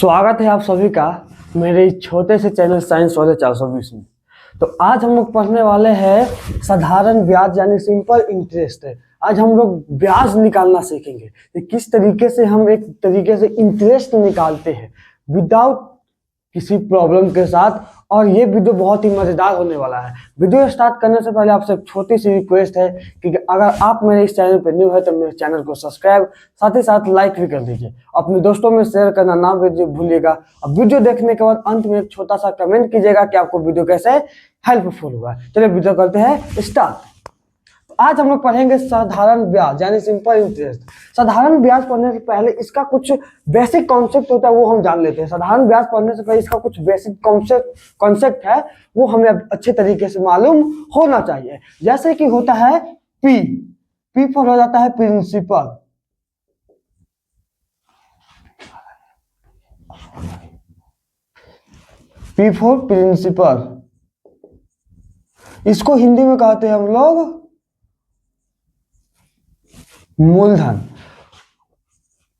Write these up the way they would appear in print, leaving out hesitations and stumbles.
स्वागत है आप सभी का मेरे इस छोटे से चैनल साइंस वाले 420 में। तो आज हम लोग पढ़ने वाले हैं साधारण ब्याज यानी सिंपल इंटरेस्ट है। आज हम लोग ब्याज निकालना सीखेंगे कि किस तरीके से हम एक तरीके से इंटरेस्ट निकालते हैं विदाउट किसी प्रॉब्लम के साथ। और ये वीडियो बहुत ही मजेदार होने वाला है। वीडियो स्टार्ट करने से पहले आपसे एक छोटी सी रिक्वेस्ट है कि अगर आप मेरे इस चैनल पर न्यू है तो मेरे चैनल को सब्सक्राइब साथ ही साथ लाइक भी कर दीजिए। अपने दोस्तों में शेयर करना ना भूलिएगा। अब वीडियो देखने के बाद अंत में एक छोटा सा कमेंट कीजिएगा कि आपको वीडियो कैसे हेल्पफुल हुआ। चलिए वीडियो करते हैं स्टार्ट। आज हम लोग पढ़ेंगे साधारण ब्याज यानी सिंपल इंटरेस्ट। साधारण ब्याज पढ़ने से पहले इसका कुछ बेसिक कॉन्सेप्ट होता है वो हम जान लेते हैं। साधारण ब्याज पढ़ने से पहले इसका कुछ बेसिक कॉन्सेप्ट है वो हमें अच्छे तरीके से मालूम होना चाहिए। जैसे कि होता है पी पर हो जाता है प्रिंसिपल। पी फॉर प्रिंसिपल, इसको हिंदी में कहते हैं हम लोग मूलधन।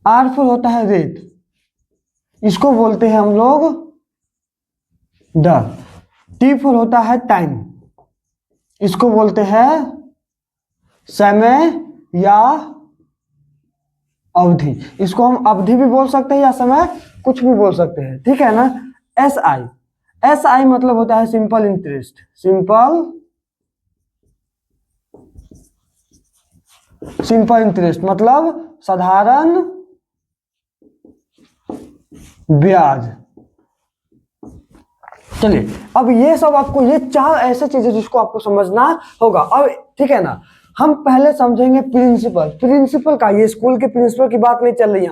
आर पर होता है रेट, इसको बोलते हैं हम लोग दर। टी पर होता है टाइम, इसको बोलते हैं समय या अवधि। इसको हम अवधि भी बोल सकते हैं या समय कुछ भी बोल सकते हैं, ठीक है ना। एस आई मतलब होता है सिंपल इंटरेस्ट। सिंपल इंटरेस्ट मतलब साधारण ब्याज। चलिए अब ये सब आपको, ये चार ऐसे चीजें जिसको आपको समझना होगा। अब ठीक है ना, हम पहले समझेंगे प्रिंसिपल का। ये स्कूल के प्रिंसिपल की बात नहीं चल रही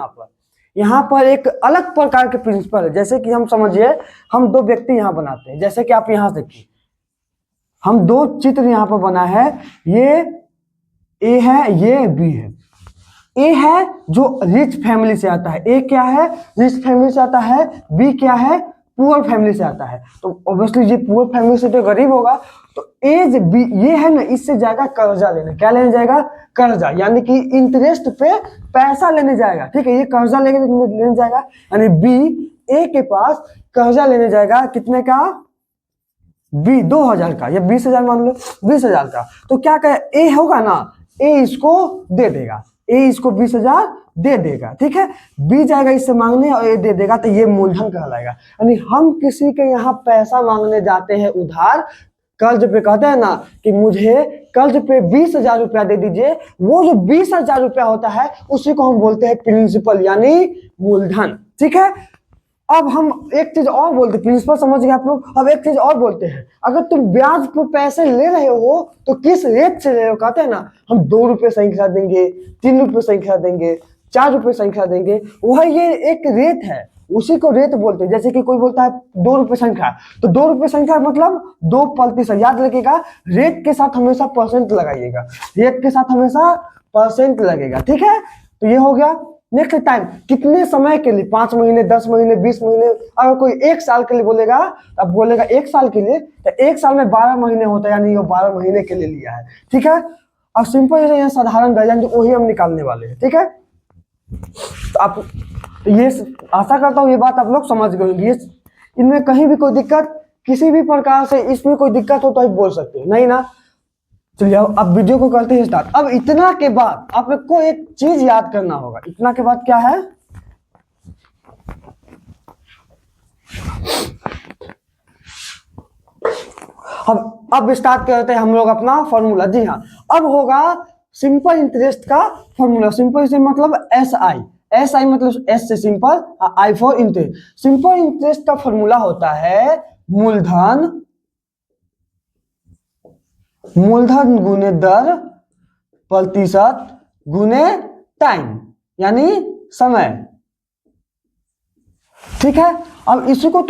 यहाँ पर एक अलग प्रकार के प्रिंसिपल है। जैसे कि हम समझिए, हम दो व्यक्ति यहाँ बनाते हैं। जैसे कि आप यहाँ देखिए, हम दो चित्र यहाँ पर बना है। ये ए है, ये बी है। ए है जो रिच फैमिली से आता है। ए क्या है? रिच फैमिली से आता है। बी क्या है? पुअर फैमिली से आता है। तो ऑब्वियसली ये पुअर फैमिली से जो गरीब होगा, तो ए बी ये है ना, इससे जाएगा कर्जा लेने। क्या लेने जाएगा? कर्जा, यानी कि इंटरेस्ट पे पैसा लेने जाएगा। ठीक है, ये कर्जा लेने जाएगा, यानी बी ए के पास कर्जा लेने जाएगा। कितने का? बी 2000 का या 20,000 मान लो, 20,000 का। तो क्या कहे, ए होगा ना, ए इसको दे देगा, ए इसको 20,000 दे देगा। ठीक है, बी जाएगा इससे मांगने और ए दे देगा, तो ये मूलधन कहलाएगा। यानी हम किसी के यहाँ पैसा मांगने जाते हैं उधार, कर्ज पे, कहते हैं ना कि मुझे कर्ज पे 20,000 रुपया दे दीजिए। वो जो 20,000 रुपया होता है उसी को हम बोलते हैं प्रिंसिपल यानी मूलधन। ठीक है, अब हम एक चीज और बोलते हैं, प्रिंसिपल समझ गए आप लोग। अब एक चीज और बोलते हैं, अगर तुम ब्याज पर पैसे ले रहे हो तो किस रेट से ले रहे हो। कहते हैं ना, हम 2 रुपये संख्या देंगे, 3 रुपये संख्या देंगे, 4 रुपये संख्या देंगे। वह ये एक रेट है, उसी को रेट बोलते हैं। जैसे कि कोई बोलता है 2 रुपये संख्या, तो 2 रुपये संख्या मतलब 2%। याद रखिएगा, रेट के साथ हमेशा परसेंट लगाइएगा, रेट के साथ हमेशा परसेंट लगेगा। ठीक है, तो ये हो गया। नेक्स्ट टाइम, कितने समय के लिए? 5 महीने, 10 महीने, 20 महीने। अगर कोई 1 साल के लिए बोलेगा, अब बोलेगा 1 साल के लिए, तो 1 साल में 12 महीने होता है, यानी वो 12 महीने के लिए लिया है। ठीक है, अब सिंपल जैसे साधारण ब्याज वही हम निकालने वाले हैं। ठीक है, तो आप ये आशा करता हूँ ये बात आप लोग समझ गए होंगे। इनमें कहीं भी कोई दिक्कत, किसी भी प्रकार से इसमें कोई दिक्कत हो तो आप बोल सकते हैं, नहीं ना। चलिए अब वीडियो को करते हैं स्टार्ट। अब इतना के बाद आपको एक चीज याद करना होगा। इतना के बाद क्या है? अब स्टार्ट करते हैं हम लोग अपना फॉर्मूला। जी हाँ, अब होगा सिंपल इंटरेस्ट का फॉर्मूला। सिंपल से मतलब एस आई मतलब एस से simple, I for interest. Simple interest का फॉर्मूला होता है मूलधन गुने दर प्रतिशत गुने टाइम यानी समय। ठीक है, अब इसी को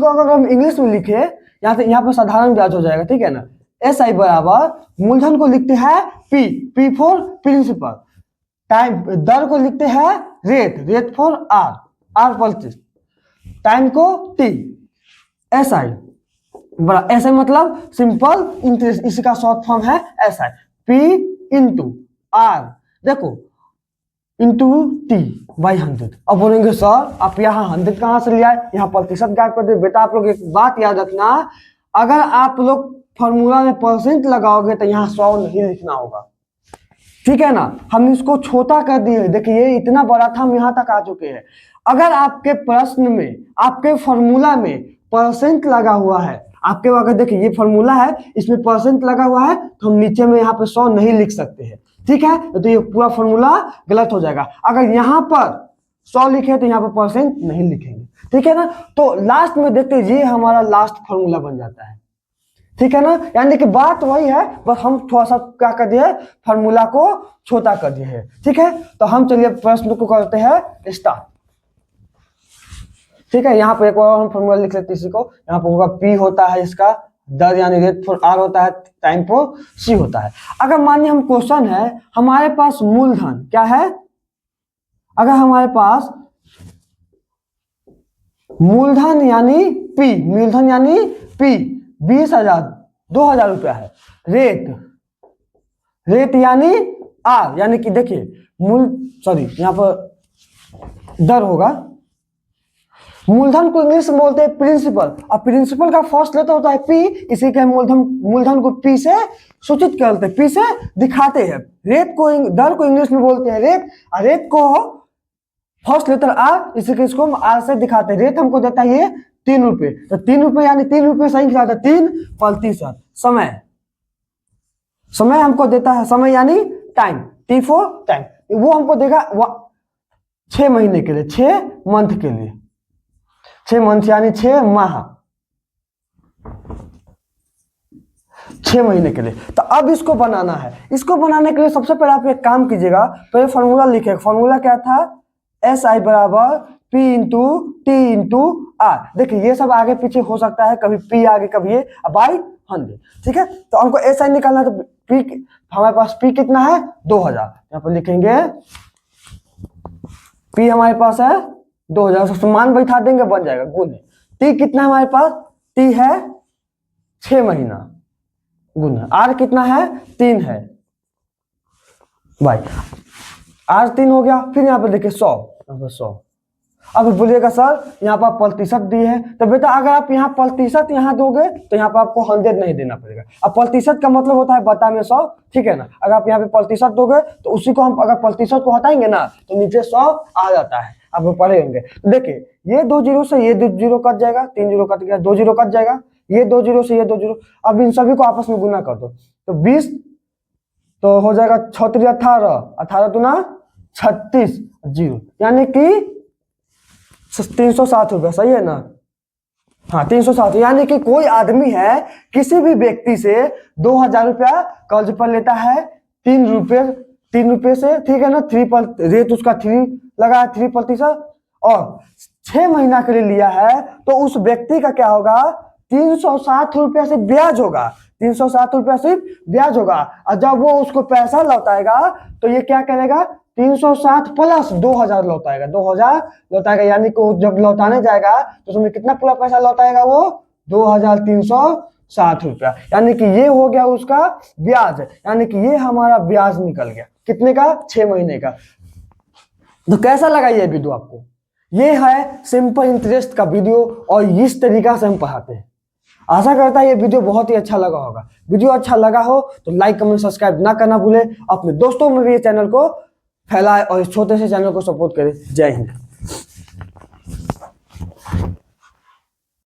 अगर हम इंग्लिश में लिखे, यहाँ पर साधारण ब्याज हो जाएगा। ठीक है ना, एस आई बराबर मूलधन को लिखते हैं पी फॉर प्रिंसिपल, टाइम दर को लिखते हैं रेट फॉर आर प्रतिशत, टाइम को टी। एस आई बड़ा, ऐसे मतलब सिंपल इंटरेस्ट, इसका शॉर्ट फॉर्म है S I. P into R. देखो इंटू टी बाई 100। अब बोलेंगे सर आप यहाँ 100 कहाँ से लिया है, यहाँ प्रतिशत गायब कर दे। बेटा आप लोग एक बात याद रखना, अगर आप लोग फॉर्मूला में परसेंट लगाओगे तो यहाँ 100 नहीं लिखना होगा, ठीक है ना। हम इसको छोटा कर दिए, देखिए ये इतना बड़ा था, हम यहाँ तक आ चुके हैं। अगर आपके प्रश्न में, आपके फॉर्मूला में परसेंट लगा हुआ है, आपके अगर देखिए ये फॉर्मूला है, इसमें परसेंट लगा हुआ है, तो हम नीचे में यहाँ पे 100 नहीं लिख सकते हैं, ठीक है। तो ये पूरा फॉर्मूला गलत हो जाएगा। अगर यहाँ पर 100 लिखे तो यहाँ पर परसेंट नहीं लिखेंगे, ठीक है ना। तो लास्ट में देखते ये हमारा लास्ट फॉर्मूला बन जाता है, ठीक है ना। यानी कि बात वही है, बस हम थोड़ा सा क्या कर दिए, फॉर्मूला को छोटा कर दिए है, ठीक है। तो हम चलिए प्रश्न को करते हैं स्टार्ट, ठीक है। यहाँ पर एक बार हम फॉर्मूला लिख लेते हैं इसी को। यहाँ पर होगा पी होता है इसका दर यानी रेट फॉर आर होता है, टाइम फॉर सी होता है। अगर मानिए हम क्वेश्चन है, हमारे पास मूलधन क्या है, अगर हमारे पास मूलधन यानी पी, मूलधन यानी पी 20,000 2,000 रुपया है। रेट यानी आर, यानी कि देखिए यहाँ पर दर होगा। मूलधन को इंग्लिश में बोलते हैं प्रिंसिपल, और प्रिंसिपल का फर्स्ट लेटर होता है पी, इसी के मूलधन को पी से सूचित करते हैं, पी से दिखाते हैं। दर को इंग्लिश में बोलते हैं रेट, और रेट को फर्स्ट लेटर आर, इसी के इसको हम आर से दिखाते हैं। रेट हमको देता है ये 3 रुपए, तो 3 रुपए यानी 3 रुपए सही दिखाता है, 3%। समय हमको देता है, समय यानी टाइम, टी फॉर टाइम, वो हमको देगा 6 महीने के लिए, 6 मंथ के लिए, 6 मंथ यानी 6 माह, 6 महीने के लिए। तो अब इसको बनाना है, इसको बनाने के लिए सबसे पहले आप एक काम कीजिएगा, तो ये फॉर्मूला लिखे। फॉर्मूला क्या था, एस आई बराबर P into T into R. देखिए ये सब आगे पीछे हो सकता है, कभी पी आगे कभी ये बाई 100, ठीक है। तो हमको एस आई निकालना, तो पी हमारे पास पी कितना है 2000, यहाँ पर लिखेंगे पी हमारे पास है 2000, मान बैठा देंगे बन जाएगा गुण। टी कितना है हमारे पास, टी है 6 महीना, गुण आर कितना है 3 है भाई, आर 3 हो गया। फिर यहाँ पे देखिए 100, यहाँ पे 100। अब बोलिएगा सर यहाँ पर प्रतिशत दिए है, तो बेटा अगर आप यहाँ प्रतिशत यहाँ दोगे तो यहाँ पर आपको 100 नहीं देना पड़ेगा। अब प्रतिशत का मतलब होता है बता में 100, ठीक है ना। अगर आप यहाँ पे प्रतिशत दोगे तो उसी को हम अगर प्रतिशत को हटाएंगे ना तो नीचे 100 आ जाता है, आप पढ़े होंगे। देखिए ये 2 जीरो से ये 2 जीरो कट जाएगा, 3 जीरो कट गया, 2 जीरो कट जाएगा, ये 2 जीरो से ये 2 जीरो। अब इन सभी को आपस में गुना कर दो, तो 20 तो हो जाएगा 6 3 18, 18 दूना 36 जीरो, यानी कि 360 रुपया, सही है ना। हाँ 360, यानी कि कोई आदमी है किसी भी व्यक्ति से 2000 रुपया कर्ज पर लेता है 3 रुपये से, ठीक है ना। रेट उसका 3 लगा है, 3%, और 6 महीना के लिए लिया है, तो उस व्यक्ति का क्या होगा 360 रुपया से ब्याज होगा, 360 रुपया सिर्फ ब्याज होगा। और जब वो उसको पैसा लौटाएगा तो ये क्या करेगा, 360 प्लस 2000 लौटाएगा, 2000 लौटाएगा, यानी कि जब लौटाने जाएगा तो उसमें कितना पूरा पैसा लौटाएगा वो 2360 रुपया, यानी कि ये हो गया उसका ब्याज, यानी कि ये हमारा ब्याज निकल गया कितने का, 6 महीने का। तो कैसा लगा ये वीडियो आपको, ये है सिंपल इंटरेस्ट का वीडियो, और इस तरीका से हम पढ़ाते हैं। आशा करता है ये वीडियो बहुत ही अच्छा लगा होगा। वीडियो अच्छा लगा हो तो लाइक कमेंट सब्सक्राइब ना करना भूले, अपने दोस्तों में भी ये चैनल को फैलाए और इस छोटे से चैनल को सपोर्ट करें। जय हिंद।